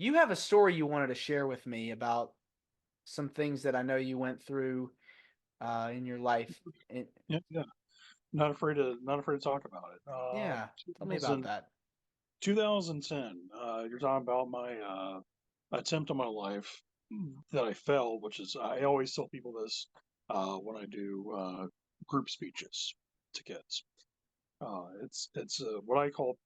You have a story you wanted to share with me about some things that I know you went through in your life. And Yeah, yeah. Not afraid to talk about it. yeah, tell me about 2000, that. 2010. You're talking about my attempt on my life that I failed, which is I always tell people this when I do group speeches to kids. It's what I call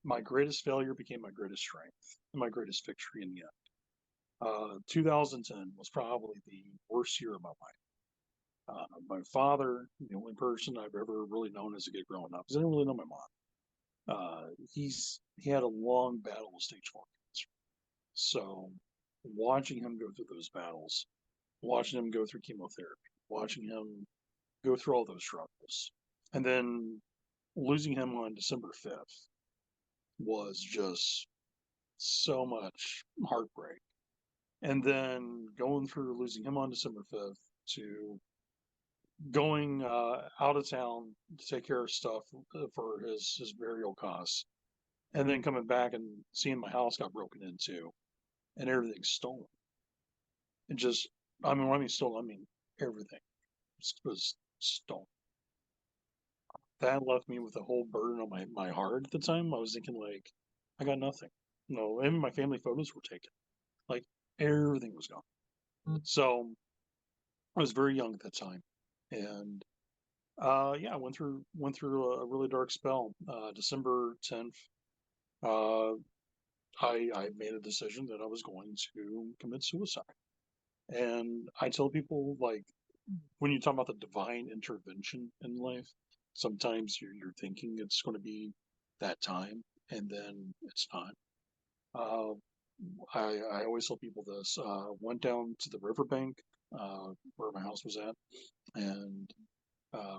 my greatest failure became my greatest strength and my greatest victory in the end. 2010 was probably the worst year of my life. My father, the only person I've ever really known as a kid growing up, because I didn't really know my mom. He had a long battle with stage 4 cancer. So watching him go through those battles, watching him go through chemotherapy, watching him go through all those struggles, and then losing him on December 5th was just so much heartbreak. And then going through losing him on December 5th to going out of town to take care of stuff for his burial costs, and then coming back and seeing my house got broken into and everything stolen. And just, I mean, when I mean stolen, I mean everything was stolen. That left me with a whole burden on my heart at the time. I was thinking, like, I got nothing. No, and my family photos were taken. Like, everything was gone. So I was very young at that time. And yeah, I went through a really dark spell. December 10th, uh, I made a decision that I was going to commit suicide. And I tell people, like, when you talk about the divine intervention in life, sometimes you're thinking it's going to be that time, and then it's not. Uh, I always tell people this. Went down to the riverbank where my house was at, and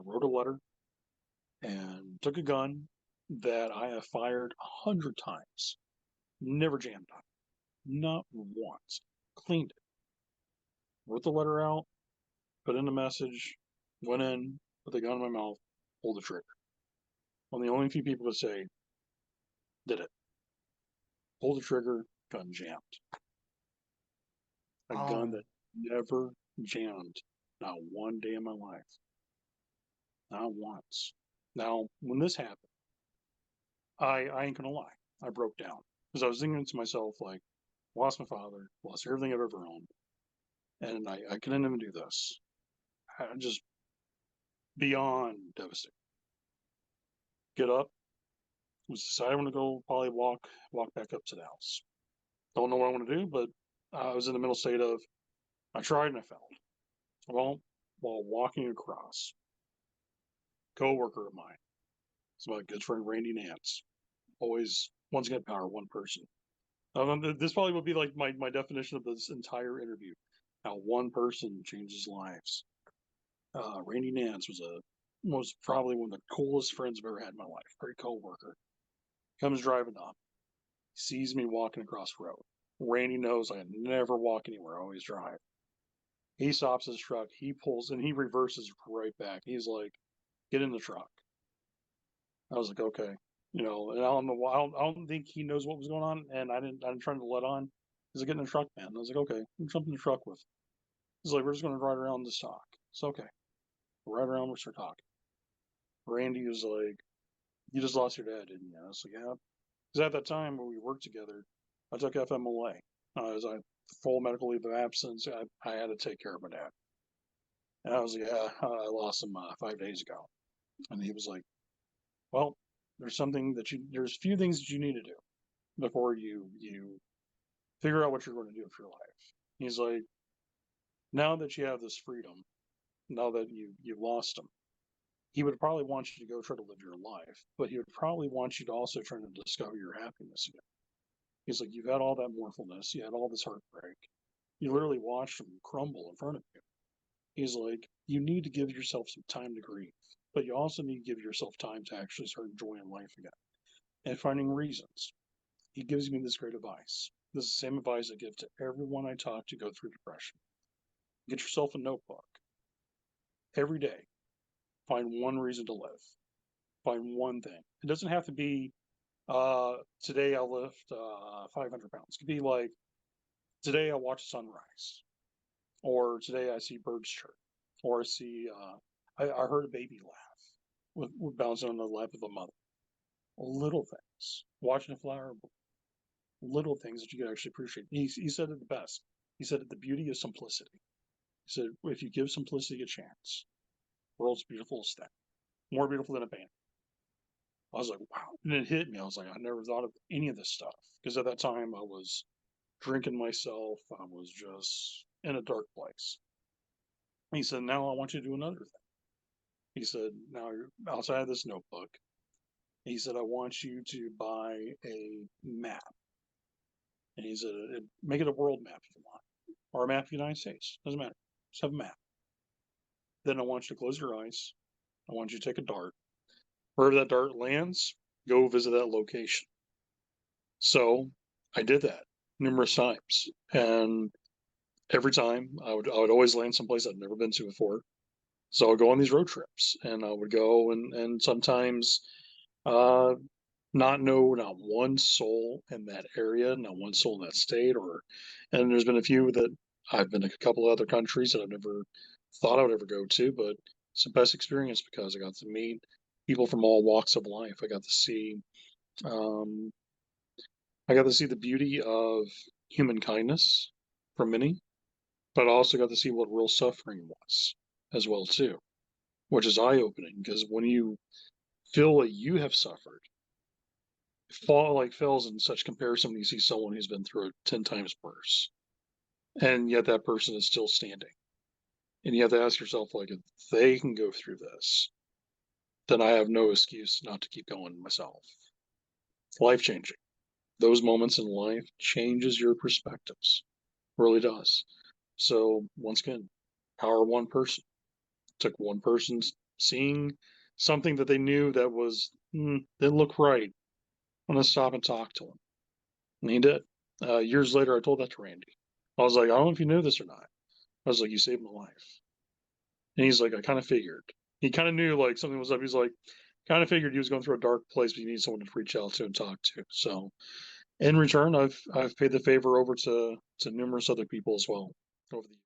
wrote a letter and took a gun that I have fired 100 times, never jammed on, not once. Cleaned it, wrote the letter out, put in a message, went in, put the gun in my mouth, pulled the trigger. I'm the only few people that say, did it. Pulled the trigger, gun jammed. A gun Oh, that never jammed, not one day in my life, not once. Now, when this happened, I ain't gonna lie, I broke down because I was thinking to myself, like, lost my father, lost everything I've ever owned, and I couldn't even do this. I just beyond devastated. Get up, was decided I'm gonna go probably walk back up to the house. Don't know what I want to do, but I was in the middle state of I tried and I failed. Well, while walking across, coworker of mine, it's my good friend Randy Nance, always once again power one person. This probably would be like my definition of this entire interview. How one person changes lives. Randy Nance was probably one of the coolest friends I've ever had in my life. Great coworker. Comes driving up, sees me walking across the road. Randy knows I never walk anywhere. I always drive. He stops his truck. He pulls and he reverses right back. He's like, "Get in the truck." I was like, "Okay." And I don't know why. I don't think he knows what was going on, and I didn't try to let on. He's like, "Get in the truck, man." And I was like, "Okay." I'm jumping in the truck with. He's like, "We're just gonna ride around this talk." It's okay. We're right around. We start talking. Randy was like, "You just lost your dad, didn't you?" I was like, "Yeah." Because at that time when we worked together, I took FMLA. As I full medical leave of absence, I had to take care of my dad. And I was like, "Yeah, I lost him 5 days ago." And he was like, "Well, there's a few things that you need to do before you figure out what you're going to do with your life." He's like, "Now that you have this freedom, now that you've lost him, he would probably want you to go try to live your life, but he would probably want you to also try to discover your happiness again." He's like, "You've had all that mournfulness, you had all this heartbreak, you literally watched him crumble in front of you." He's like, "You need to give yourself some time to grieve, but you also need to give yourself time to actually start enjoying life again and finding reasons." He gives me this great advice. This is the same advice I give to everyone I talk to go through depression. Get yourself a notebook. Every day, find one reason to live. Find one thing. It doesn't have to be Today I lift 500 pounds. Could be like today I watch sunrise, or today I see birds chirp, or I see I heard a baby laugh with bouncing on the lap of a mother. Little things, watching a flower, little things that you can actually appreciate. He said it the best. He said it, the beauty of simplicity. He said if you give simplicity a chance, the world's beautiful thing, more beautiful than a band. I was like, wow, and it hit me. I was like, I never thought of any of this stuff because at that time I was drinking myself. I was just in a dark place. He said, now I want you to do another thing. He said, now you're outside of this notebook. He said, I want you to buy a map. And he said, make it a world map if you want, or a map of the United States. Doesn't matter. Just have a map. Then I want you to close your eyes. I want you to take a dart. Wherever that dart lands, go visit that location. So I did that numerous times. And every time I would always land someplace I'd never been to before. So I'd go on these road trips and I would go and sometimes not know not one soul in that area, not one soul in that state, and there's been a few that I've been to a couple of other countries that I've never thought I would ever go to, but it's the best experience because I got to meet people from all walks of life. Um, I got to see the beauty of human kindness from many, but I also got to see what real suffering was as well too, which is eye opening because when you feel what you have suffered, fall like fails in such comparison when you see someone who's been through it 10 times worse, and yet that person is still standing. And you have to ask yourself, like, if they can go through this, then I have no excuse not to keep going myself. Life changing. Those moments in life changes your perspectives. Really does. So once again, power of one person. Took one person's seeing something that they knew that was didn't look right. I'm gonna stop and talk to him. And he did. Years later, I told that to Randy. I was like, I don't know if you knew this or not. I was like, you saved my life. And he's like, I kind of figured. He kind of knew like something was up. He's like, kind of figured he was going through a dark place, but you need someone to reach out to and talk to. So in return, I've paid the favor over to numerous other people as well over the years.